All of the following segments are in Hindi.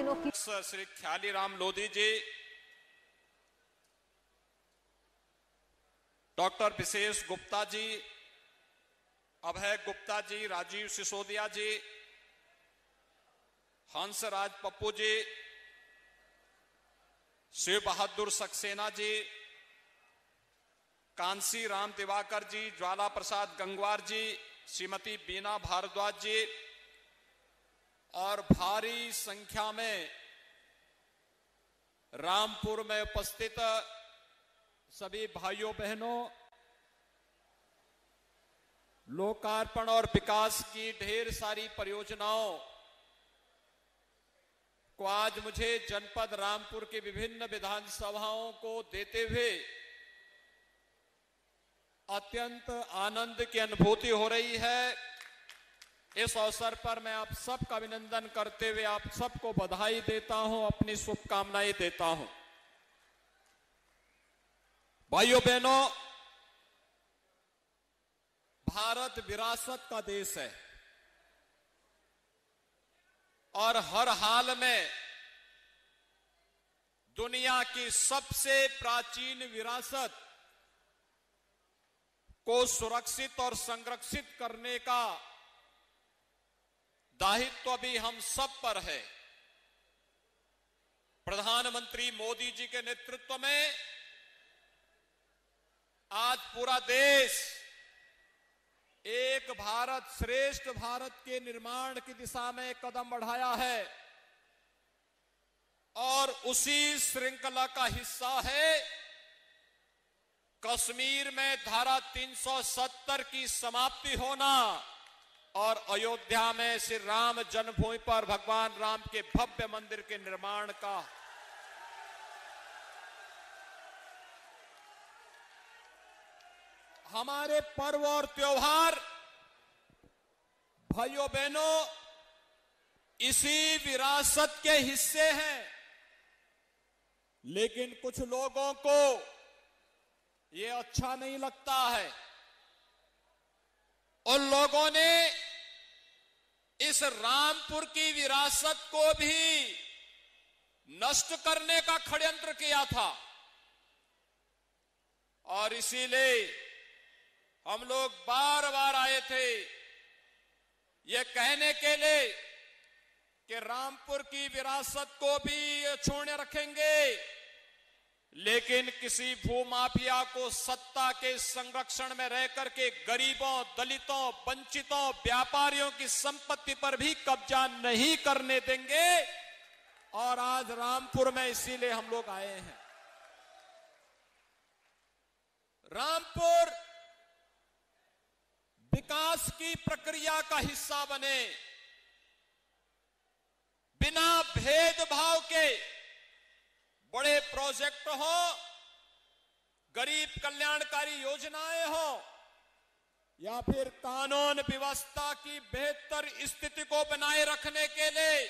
दिनों की श्री ख्यालीराम लोधी जी, डॉक्टर विशेष गुप्ता जी, अभय गुप्ता जी, राजीव सिसोदिया जी, हंसराज पप्पू जी, शिव बहादुर सक्सेना जी, कांसी राम दिवाकर जी, ज्वाला प्रसाद गंगवार जी, श्रीमती बीना भारद्वाज जी और भारी संख्या में रामपुर में उपस्थित सभी भाइयों बहनों, लोकार्पण और विकास की ढेर सारी परियोजनाओं को आज मुझे जनपद रामपुर के विभिन्न विधानसभाओं को देते हुए अत्यंत आनंद की अनुभूति हो रही है। इस अवसर पर मैं आप सबका अभिनंदन करते हुए आप सबको बधाई देता हूं, अपनी शुभकामनाएं देता हूं। भाइयों बहनों, भारत विरासत का देश है और हर हाल में दुनिया की सबसे प्राचीन विरासत को सुरक्षित और संरक्षित करने का दायित्व भी हम सब पर है। प्रधानमंत्री मोदी जी के नेतृत्व में आज पूरा देश एक भारत श्रेष्ठ भारत के निर्माण की दिशा में कदम बढ़ाया है और उसी श्रृंखला का हिस्सा है कश्मीर में धारा 370 की समाप्ति होना और अयोध्या में श्री राम जन्मभूमि पर भगवान राम के भव्य मंदिर के निर्माण का। हमारे पर्व और त्योहार भाइयों बहनों इसी विरासत के हिस्से हैं, लेकिन कुछ लोगों को ये अच्छा नहीं लगता है। उन लोगों ने इस रामपुर की विरासत को भी नष्ट करने का षड्यंत्र किया था और इसीलिए हम लोग बार बार आए थे ये कहने के लिए कि रामपुर की विरासत को भी छोड़ने रखेंगे, लेकिन किसी भूमाफिया को सत्ता के संरक्षण में रह करके गरीबों, दलितों, वंचितों, व्यापारियों की संपत्ति पर भी कब्जा नहीं करने देंगे। और आज रामपुर में इसीलिए हम लोग आए हैं। रामपुर विकास की प्रक्रिया का हिस्सा बने, बिना भेदभाव के बड़े प्रोजेक्ट हो, गरीब कल्याणकारी योजनाएं हो या फिर कानून व्यवस्था की बेहतर स्थिति को बनाए रखने के लिए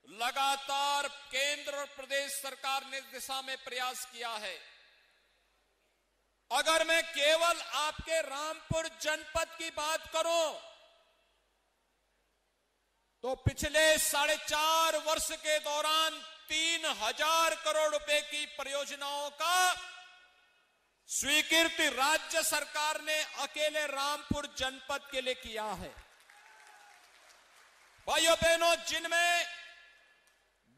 लगातार केंद्र और प्रदेश सरकार ने इस दिशा में प्रयास किया है। अगर मैं केवल आपके रामपुर जनपद की बात करूं तो पिछले 4.5 वर्ष के दौरान 3000 करोड़ रुपए की परियोजनाओं का स्वीकृति राज्य सरकार ने अकेले रामपुर जनपद के लिए किया है। भाइयों बहनों, जिनमें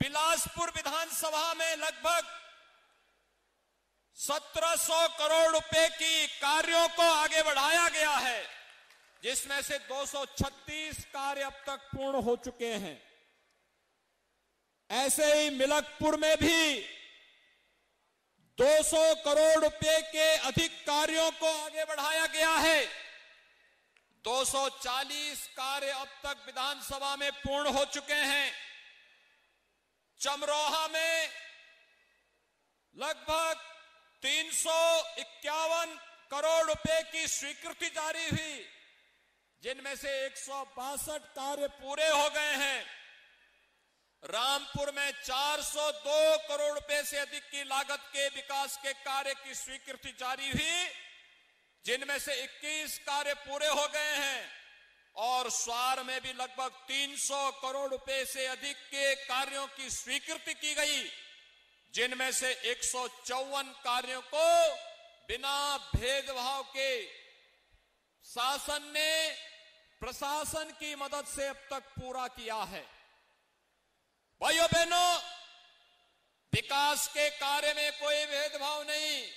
बिलासपुर विधानसभा में लगभग 1700 करोड़ रुपए की कार्यों को आगे बढ़ाया गया है, जिसमें से 236 कार्य अब तक पूर्ण हो चुके हैं। ऐसे ही मिलकपुर में भी 200 करोड़ रुपए के अधिक कार्यों को आगे बढ़ाया गया है। 240 कार्य अब तक विधानसभा में पूर्ण हो चुके हैं। चमरोहा में लगभग 351 करोड़ रुपए की स्वीकृति जारी हुई, जिनमें से 162 कार्य पूरे हो गए हैं। रामपुर में 402 करोड़ रुपए से अधिक की लागत के विकास के कार्य की स्वीकृति जारी हुई, जिनमें से 21 कार्य पूरे हो गए हैं और स्वार में भी लगभग 300 करोड़ रुपए से अधिक के कार्यों की स्वीकृति की गई, जिनमें से 154 कार्यों को बिना भेदभाव के शासन ने प्रशासन की मदद से अब तक पूरा किया है। भाइयों बहनों, विकास के कार्य में कोई भेदभाव नहीं,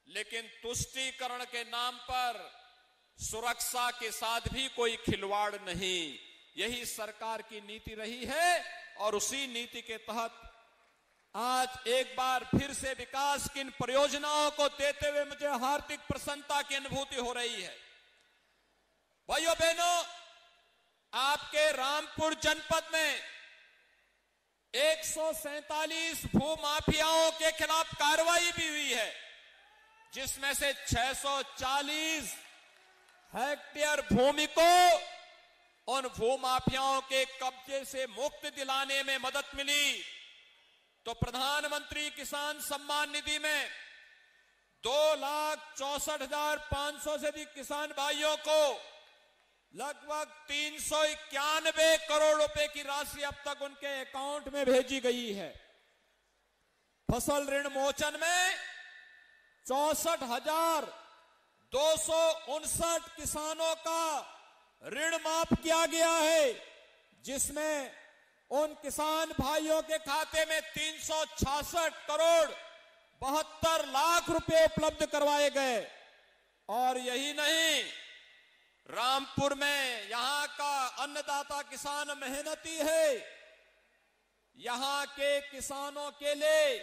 लेकिन तुष्टीकरण के नाम पर सुरक्षा के साथ भी कोई खिलवाड़ नहीं। यही सरकार की नीति रही है और उसी नीति के तहत आज एक बार फिर से विकास की इन परियोजनाओं को देते हुए मुझे हार्दिक प्रसन्नता की अनुभूति हो रही है। भाइयों बहनों, आपके रामपुर जनपद में 147 भूमाफियाओं के खिलाफ कार्रवाई भी हुई है, जिसमें से 640 हेक्टेयर भूमि को उन भूमाफियाओं के कब्जे से मुक्त दिलाने में मदद मिली। तो प्रधानमंत्री किसान सम्मान निधि में 2,64,500 से अधिक किसान भाइयों को लगभग 391 करोड़ रुपए की राशि अब तक उनके अकाउंट में भेजी गई है। फसल ऋण मोचन में 64,259 किसानों का ऋण माफ किया गया है, जिसमें उन किसान भाइयों के खाते में 366 करोड़ 72 लाख रुपए उपलब्ध करवाए गए। और यही नहीं, रामपुर में यहां का अन्नदाता किसान मेहनती है। यहां के किसानों के लिए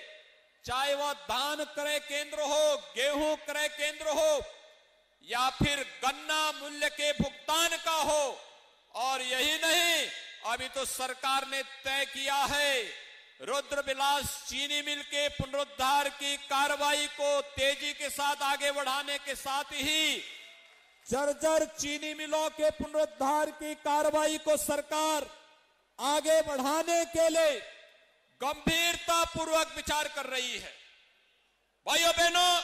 चाहे वह धान क्रय केंद्र हो, गेहूं क्रय केंद्र हो या फिर गन्ना मूल्य के भुगतान का हो, और यही नहीं, अभी तो सरकार ने तय किया है रुद्रविलास चीनी मिल के पुनरुद्धार की कार्रवाई को तेजी के साथ आगे बढ़ाने के साथ ही जर्जर चीनी मिलों के पुनरुद्धार की कार्रवाई को सरकार आगे बढ़ाने के लिए गंभीरता पूर्वक विचार कर रही है। भाइयों बहनों,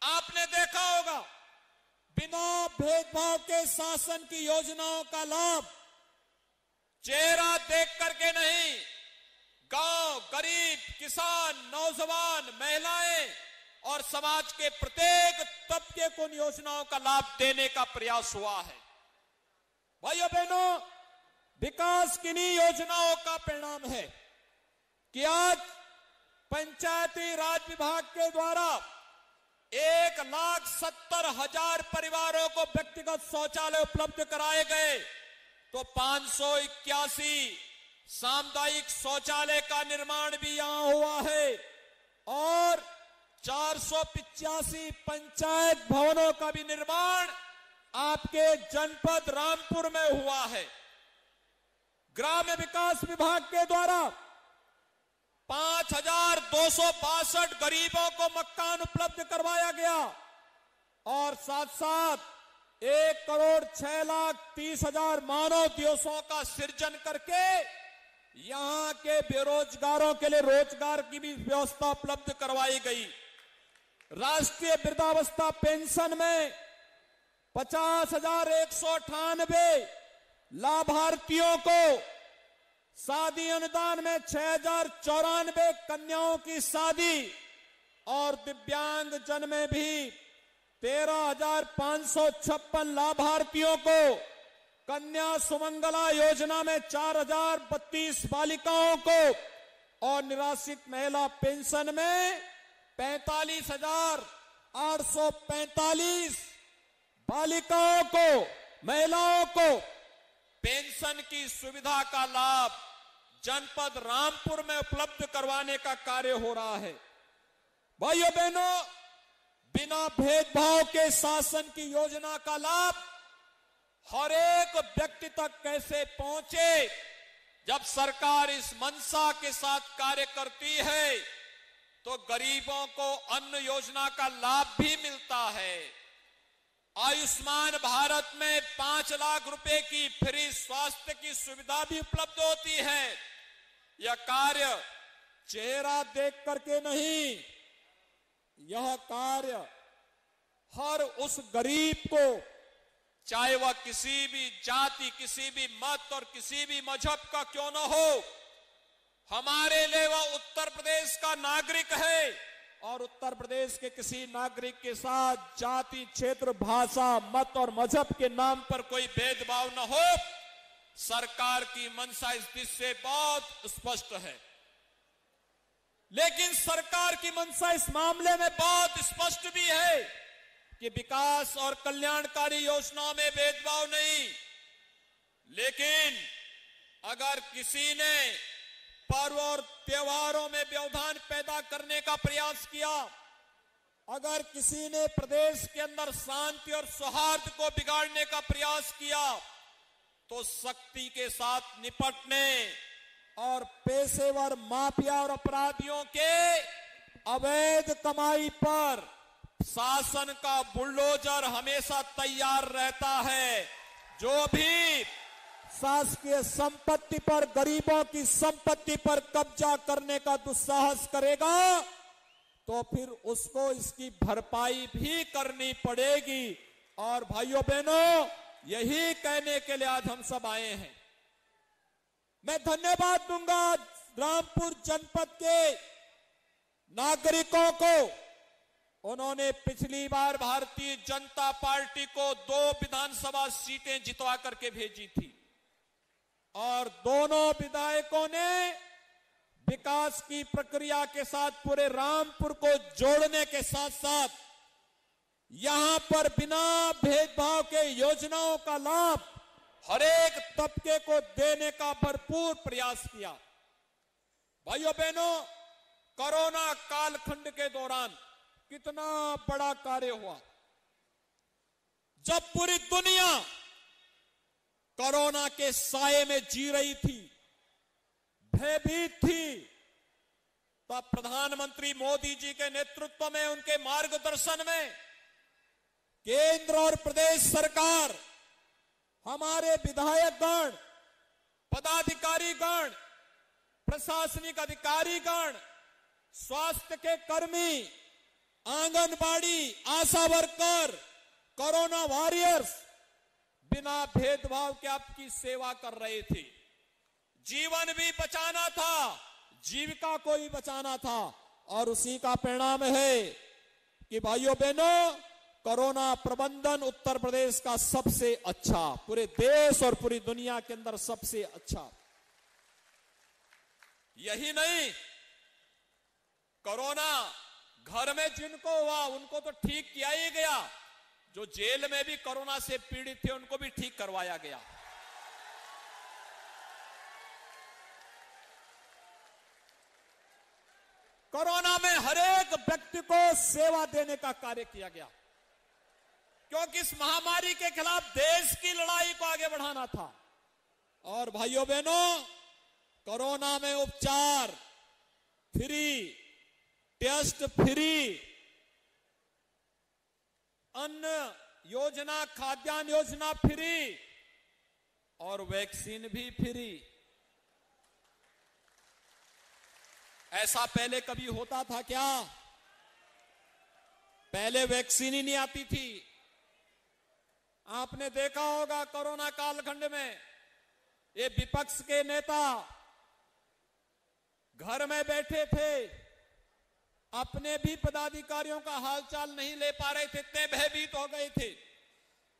आपने देखा होगा, बिना भेदभाव के शासन की योजनाओं का लाभ चेहरा देख करके नहीं, गांव, गरीब, किसान, नौजवान, महिलाएं और समाज के प्रत्येक तबके को इन योजनाओं का लाभ देने का प्रयास हुआ है। भाइयों बहनों, विकास किन्हीं योजनाओं का परिणाम है कि आज पंचायती राज विभाग के द्वारा 1,70,000 परिवारों को व्यक्तिगत शौचालय उपलब्ध कराए गए, तो 581 सामुदायिक शौचालय का निर्माण भी यहां हुआ है और 485 पंचायत भवनों का भी निर्माण आपके जनपद रामपुर में हुआ है। ग्राम्य विकास विभाग के द्वारा 5,262 गरीबों को मकान उपलब्ध करवाया गया और साथ साथ 1,06,30,000 मानव दिवसों का सृजन करके यहां के बेरोजगारों के लिए रोजगार की भी व्यवस्था उपलब्ध करवाई गई। राष्ट्रीय वृद्धावस्था पेंशन में 50,198 लाभार्थियों को, शादी अनुदान में 6,094 कन्याओं की शादी और दिव्यांग जन में भी 13,556 लाभार्थियों को, कन्या सुमंगला योजना में 4,032 बालिकाओं को और निराश्रित महिला पेंशन में 45,845 बालिकाओं को, महिलाओं को पेंशन की सुविधा का लाभ जनपद रामपुर में उपलब्ध करवाने का कार्य हो रहा है। भाइयों बहनों, बिना भेदभाव के शासन की योजना का लाभ हर एक व्यक्ति तक कैसे पहुंचे, जब सरकार इस मंशा के साथ कार्य करती है तो गरीबों को अन्न योजना का लाभ भी मिलता है। आयुष्मान भारत में 5 लाख रुपए की फ्री स्वास्थ्य की सुविधा भी उपलब्ध होती है। यह कार्य चेहरा देख करके नहीं, यह कार्य हर उस गरीब को चाहे वह किसी भी जाति, किसी भी मत और किसी भी मजहब का क्यों न हो, हमारे लिए वह उत्तर प्रदेश का नागरिक है और उत्तर प्रदेश के किसी नागरिक के साथ जाति, क्षेत्र, भाषा, मत और मजहब के नाम पर कोई भेदभाव न हो। सरकार की मंशा इस दिशा से बहुत स्पष्ट है, लेकिन सरकार की मंशा इस मामले में बहुत स्पष्ट भी है कि विकास और कल्याणकारी योजनाओं में भेदभाव नहीं। लेकिन अगर किसी ने पर्व और त्योहारों में व्यवधान पैदा करने का प्रयास किया, अगर किसी ने प्रदेश के अंदर शांति और सौहार्द को बिगाड़ने का प्रयास किया, तो सख्ती के साथ निपटने और पेशेवर माफिया और अपराधियों के अवैध कमाई पर शासन का बुलडोजर हमेशा तैयार रहता है। जो भी शासकीय संपत्ति पर, गरीबों की संपत्ति पर कब्जा करने का दुस्साहस करेगा, तो फिर उसको इसकी भरपाई भी करनी पड़ेगी। और भाइयों बहनों, यही कहने के लिए आज हम सब आए हैं। मैं धन्यवाद दूंगा रामपुर जनपद के नागरिकों को। उन्होंने पिछली बार भारतीय जनता पार्टी को 2 विधानसभा सीटें जितवा करके भेजी थी और दोनों विधायकों ने विकास की प्रक्रिया के साथ पूरे रामपुर को जोड़ने के साथ साथ यहां पर बिना भेदभाव के योजनाओं का लाभ हर एक तबके को देने का भरपूर प्रयास किया। भाइयों बहनों, कोरोना कालखंड के दौरान कितना बड़ा कार्य हुआ। जब पूरी दुनिया कोरोना के साए में जी रही थी, भयभीत थी, तब प्रधानमंत्री मोदी जी के नेतृत्व में, उनके मार्गदर्शन में केंद्र और प्रदेश सरकार, हमारे विधायकगण, पदाधिकारीगण, प्रशासनिक अधिकारीगण, स्वास्थ्य के कर्मी, आंगनबाड़ी, आशा वर्कर, कोरोना वॉरियर्स बिना भेदभाव के आपकी सेवा कर रहे थे। जीवन भी बचाना था, जीविका को भी बचाना था और उसी का परिणाम है कि भाइयों बहनों, कोरोना प्रबंधन उत्तर प्रदेश का सबसे अच्छा, पूरे देश और पूरी दुनिया के अंदर सबसे अच्छा। यही नहीं, कोरोना घर में जिनको हुआ उनको तो ठीक किया ही गया, जो जेल में भी कोरोना से पीड़ित थे उनको भी ठीक करवाया गया। कोरोना में हर एक व्यक्ति को सेवा देने का कार्य किया गया, क्योंकि इस महामारी के खिलाफ देश की लड़ाई को आगे बढ़ाना था। और भाइयों बहनों, कोरोना में उपचार फ्री, टेस्ट फ्री, अन्न योजना, खाद्यान्न योजना फ्री और वैक्सीन भी फ्री। ऐसा पहले कभी होता था क्या? पहले वैक्सीन ही नहीं आती थी। आपने देखा होगा कोरोना कालखंड में ये विपक्ष के नेता घर में बैठे थे, अपने भी पदाधिकारियों का हालचाल नहीं ले पा रहे थे, इतने भयभीत हो गए थे।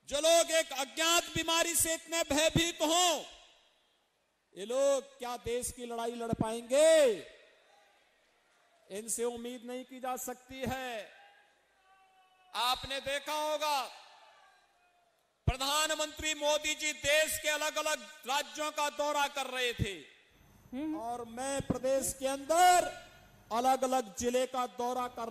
जो लोग एक अज्ञात बीमारी से इतने भयभीत हों, ये लोग क्या देश की लड़ाई लड़ पाएंगे? इनसे उम्मीद नहीं की जा सकती है। आपने देखा होगा प्रधानमंत्री मोदी जी देश के अलग अलग राज्यों का दौरा कर रहे थे और मैं प्रदेश के अंदर अलग अलग जिले का दौरा कर